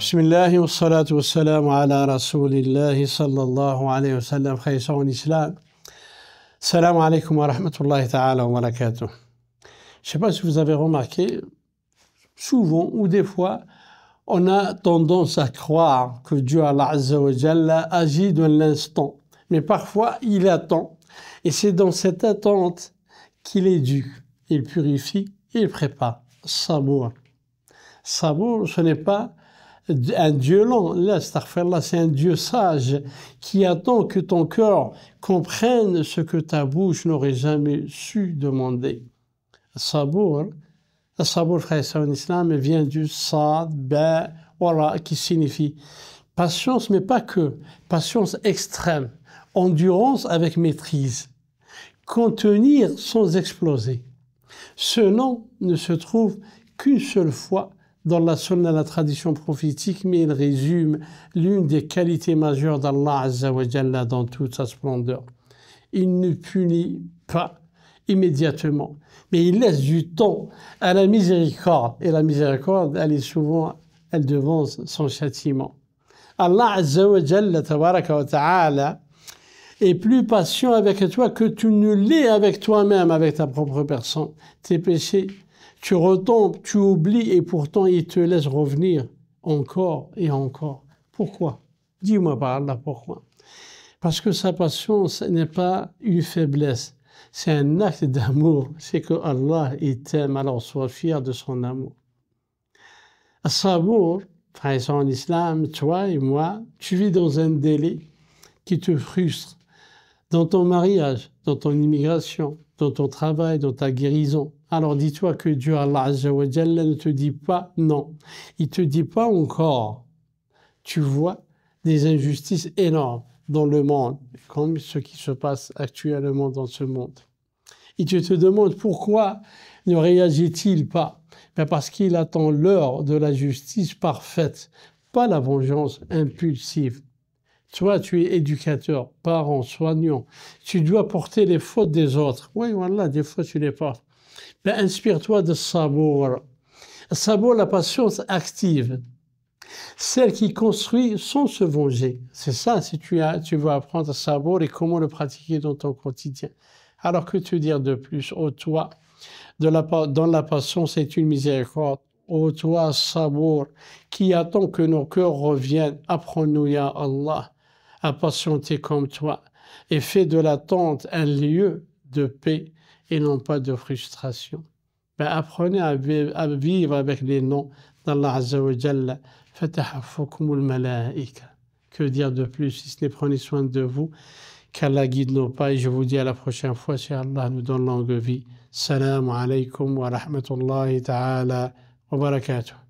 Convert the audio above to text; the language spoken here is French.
بسم الله والصلاة والسلام على رسول الله صلى الله عليه وسلم. Frères et sœurs en islam, salam alaikum wa rahmatullahi ta'ala wa barakatuh. Je ne sais pas si vous avez remarqué, souvent ou des fois, on a tendance à croire que Dieu Allah Azza wa Jalla agit dans l'instant. Mais parfois, il attend. Et c'est dans cette attente qu'il éduque, il purifie, il prépare. Sabour. Sabour, ce n'est pas un Dieu lent, là, c'est un Dieu sage qui attend que ton cœur comprenne ce que ta bouche n'aurait jamais su demander. Sabour, frère et sœur en islam, vient du sad, ba, wara, qui signifie patience, mais pas que, patience extrême, endurance avec maîtrise, contenir sans exploser. Ce nom ne se trouve qu'une seule fois dans la sunna, la tradition prophétique, mais il résume l'une des qualités majeures d'Allah Azza wa Jalla dans toute sa splendeur. Il ne punit pas immédiatement, mais il laisse du temps à la miséricorde. Et la miséricorde, elle devance son châtiment. Allah Azza wa Jalla, tabaraka wa ta'ala, est plus patient avec toi que tu ne l'es avec toi-même, avec ta propre personne. Tes péchés, tu retombes, tu oublies et pourtant il te laisse revenir encore et encore. Pourquoi? Dis-moi par Allah pourquoi. Parce que sa patience n'est pas une faiblesse, c'est un acte d'amour. C'est que Allah t'aime, alors sois fier de son amour. As-sabour, frères et sœurs en islam, toi et moi, tu vis dans un délai qui te frustre. Dans ton mariage, dans ton immigration, dans ton travail, dans ta guérison. Alors dis-toi que Dieu, Allah Azza wa Jalla, ne te dit pas non. Il ne te dit pas encore. Tu vois des injustices énormes dans le monde, comme ce qui se passe actuellement dans ce monde. Et tu te demandes pourquoi ne réagit-il pas? Ben parce qu'il attend l'heure de la justice parfaite, pas la vengeance impulsive. Toi, tu es éducateur, parent, soignant. Tu dois porter les fautes des autres. Oui, voilà, des fois tu les portes. Ben, inspire-toi de sabour. Sabour, la patience active. Celle qui construit sans se venger. C'est ça, si tu veux apprendre à sabour et comment le pratiquer dans ton quotidien. Alors que te dire de plus? Ô toi, dans la patience, c'est une miséricorde. Ô toi, sabour, qui attend que nos cœurs reviennent. Apprends-nous, ya Allah, à patienter comme toi et fais de l'attente un lieu de paix et non pas de frustration. Ben, apprenez à vivre avec les noms d'Allah Azza wa Jalla. Fatahaffukumul malaika. Que dire de plus si ce n'est prenez soin de vous, qu'Allah guide nos pas et je vous dis à la prochaine fois si Allah nous donne longue vie. Salam alaikum wa rahmatullahi ta'ala wa barakatuh.